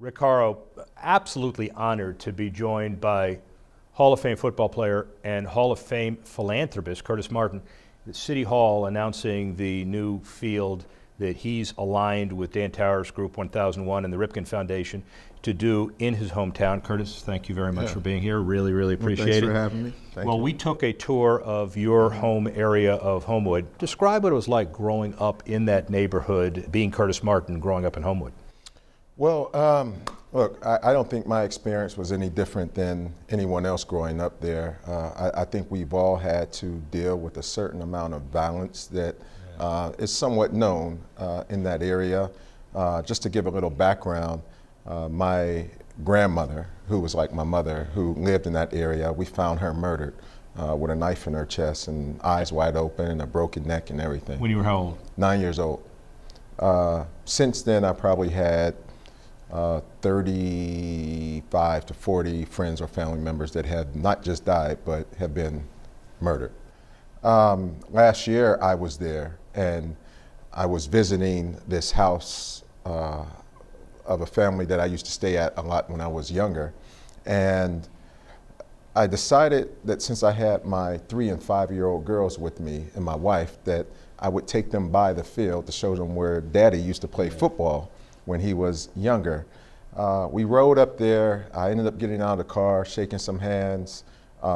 Rick Horrow, absolutely honored to be joined by Hall of Fame football player and Hall of Fame philanthropist Curtis Martin at City Hall, announcing the new field that he's aligned with Dan Tower's Group 1001 and the Ripken Foundation to do in his hometown. Curtis, thank you very much for being here. Really, really appreciate it. Thanks for having me. Thank you. We took a tour of your home area of Homewood. Describe what it was like growing up in that neighborhood, being Curtis Martin, growing up in Homewood. Well, look, I don't think my experience was any different than anyone else growing up there. I think we've all had to deal with a certain amount of violence that is somewhat known in that area. Just to give a little background, my grandmother, who was like my mother, who lived in that area, we found her murdered with a knife in her chest and eyes wide open and a broken neck and everything. When you were how old? 9 years old. Since then, I probably had 35 to 40 friends or family members that have not just died, but have been murdered. Last year, I was there, and I was visiting this house of a family that I used to stay at a lot when I was younger. And I decided that since I had my 3- and 5-year-old girls with me and my wife, that I would take them by the field to show them where Daddy used to play football when he was younger. We rode up there. I ended up getting out of the car, shaking some hands,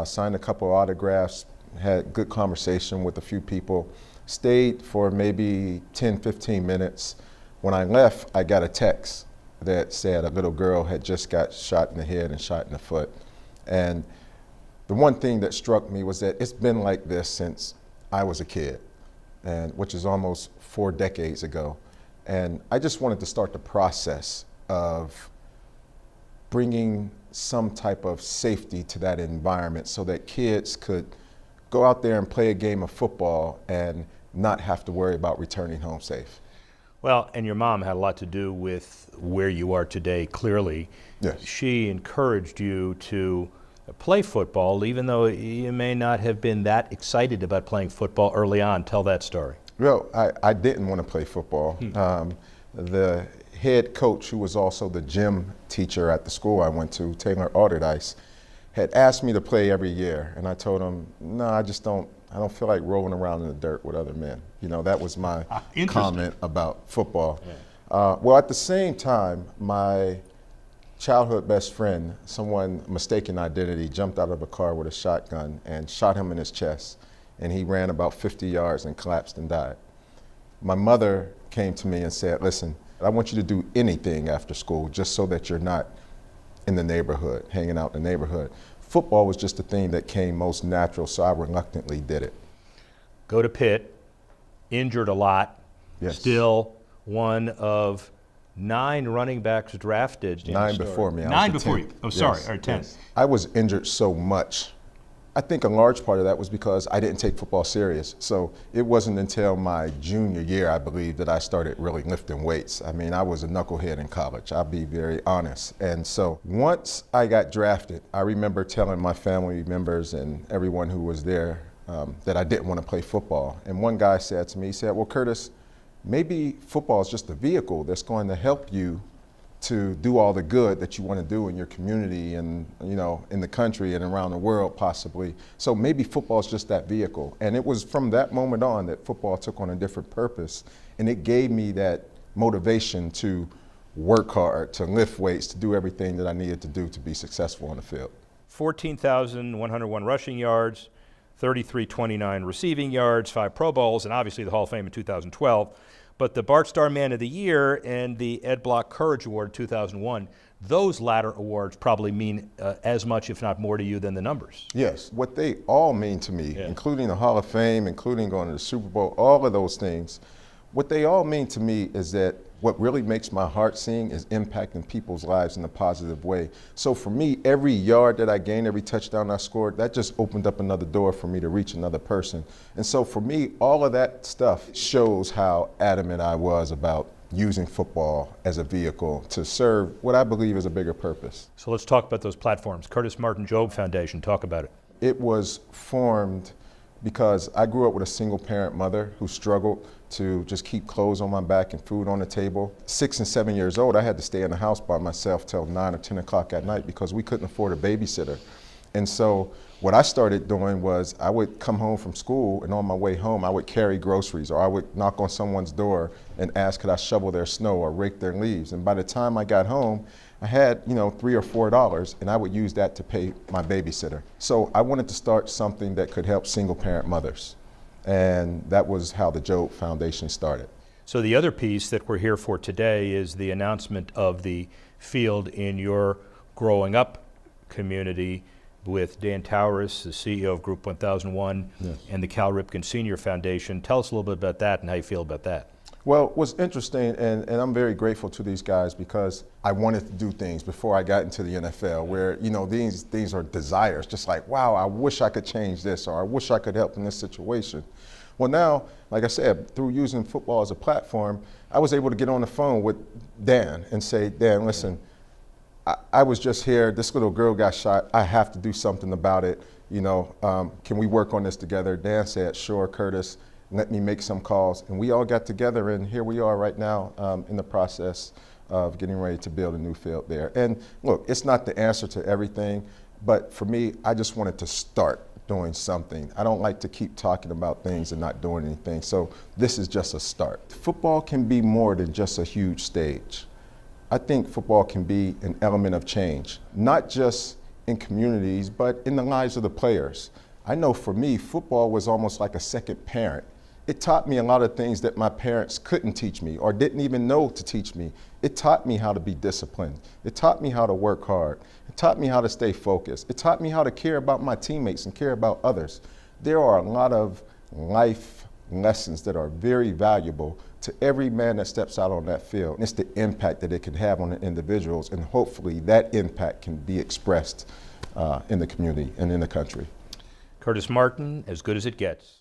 signed a couple of autographs, had good conversation with a few people, stayed for maybe 10, 15 minutes. When I left, I got a text that said a little girl had just got shot in the head and shot in the foot. And the one thing that struck me was that it's been like this since I was a kid, and which is almost 4 decades ago. And I just wanted to start the process of bringing some type of safety to that environment so that kids could go out there and play a game of football and not have to worry about returning home safe. Well, and your mom had a lot to do with where you are today, clearly. Yes. She encouraged you to play football, even though you may not have been that excited about playing football early on. Tell that story. Well, I didn't want to play football. The head coach, who was also the gym teacher at the school I went to, Taylor Alderdice, had asked me to play every year, and I told him, no, I don't feel like rolling around in the dirt with other men. You know, that was my comment about football. Yeah. Well, at the same time, my childhood best friend, someone mistaken identity, jumped out of a car with a shotgun and shot him in his chest. And he ran about 50 yards and collapsed and died. My mother came to me and said, listen, I want you to do anything after school just so that you're not in the neighborhood, hanging out in the neighborhood. Football was just the thing that came most natural, so I reluctantly did it. Go to Pitt, injured a lot, yes. Still one of 9 running backs drafted. 9 before me. 9 before you. Oh, sorry, yes. or 10. Yes. I was injured so much. I think a large part of that was because I didn't take football serious. So it wasn't until my junior year, I believe, that I started really lifting weights. I mean, I was a knucklehead in college, I'll be very honest. And so once I got drafted, I remember telling my family members and everyone who was there that I didn't want to play football. And one guy said to me, he said, well, Curtis, maybe football is just a vehicle that's going to help you to do all the good that you want to do in your community and, you know, in the country and around the world possibly. So maybe football is just that vehicle. And it was from that moment on that football took on a different purpose. And it gave me that motivation to work hard, to lift weights, to do everything that I needed to do to be successful on the field. 14,101 rushing yards, 3,329 receiving yards, 5 Pro Bowls, and obviously the Hall of Fame in 2012. But the Bart Starr Man of the Year and the Ed Block Courage Award 2001, those latter awards probably mean as much, if not more to you than the numbers. Yes, what they all mean to me, including the Hall of Fame, including going to the Super Bowl, all of those things, what they all mean to me is that what really makes my heart sing is impacting people's lives in a positive way. So for me, every yard that I gained, every touchdown I scored, that just opened up another door for me to reach another person. And so for me, all of that stuff shows how adamant I was about using football as a vehicle to serve what I believe is a bigger purpose. So let's talk about those platforms. Curtis Martin Job Foundation, talk about it. It was formed because I grew up with a single parent mother who struggled to just keep clothes on my back and food on the table. 6 and 7 years old, I had to stay in the house by myself till 9 or 10 o'clock at night because we couldn't afford a babysitter. And so what I started doing was I would come home from school, and on my way home I would carry groceries, or I would knock on someone's door and ask could I shovel their snow or rake their leaves. And by the time I got home, I had, $3 or $4, and I would use that to pay my babysitter. So I wanted to start something that could help single parent mothers. And that was how the Job Foundation started. So the other piece that we're here for today is the announcement of the field in your growing up community with Dan Tauris, the CEO of Group 1001, Yes. and the Cal Ripken Senior Foundation. Tell us a little bit about that and how you feel about that. Well, what's interesting, and I'm very grateful to these guys because I wanted to do things before I got into the NFL where, these things are desires, just like, wow, I wish I could change this, or I wish I could help in this situation. Well, now, like I said, through using football as a platform, I was able to get on the phone with Dan and say, Dan, listen, I was just here, this little girl got shot, I have to do something about it, can we work on this together? Dan said, sure, Curtis. Let me make some calls, and we all got together, and here we are right now in the process of getting ready to build a new field there. And look, it's not the answer to everything, but for me, I just wanted to start doing something. I don't like to keep talking about things and not doing anything, so this is just a start. Football can be more than just a huge stage. I think football can be an element of change, not just in communities, but in the lives of the players. I know for me, football was almost like a second parent. It taught me a lot of things that my parents couldn't teach me or didn't even know to teach me. It taught me how to be disciplined. It taught me how to work hard. It taught me how to stay focused. It taught me how to care about my teammates and care about others. There are a lot of life lessons that are very valuable to every man that steps out on that field. And it's the impact that it can have on the individuals, and hopefully that impact can be expressed in the community and in the country. Curtis Martin, as good as it gets.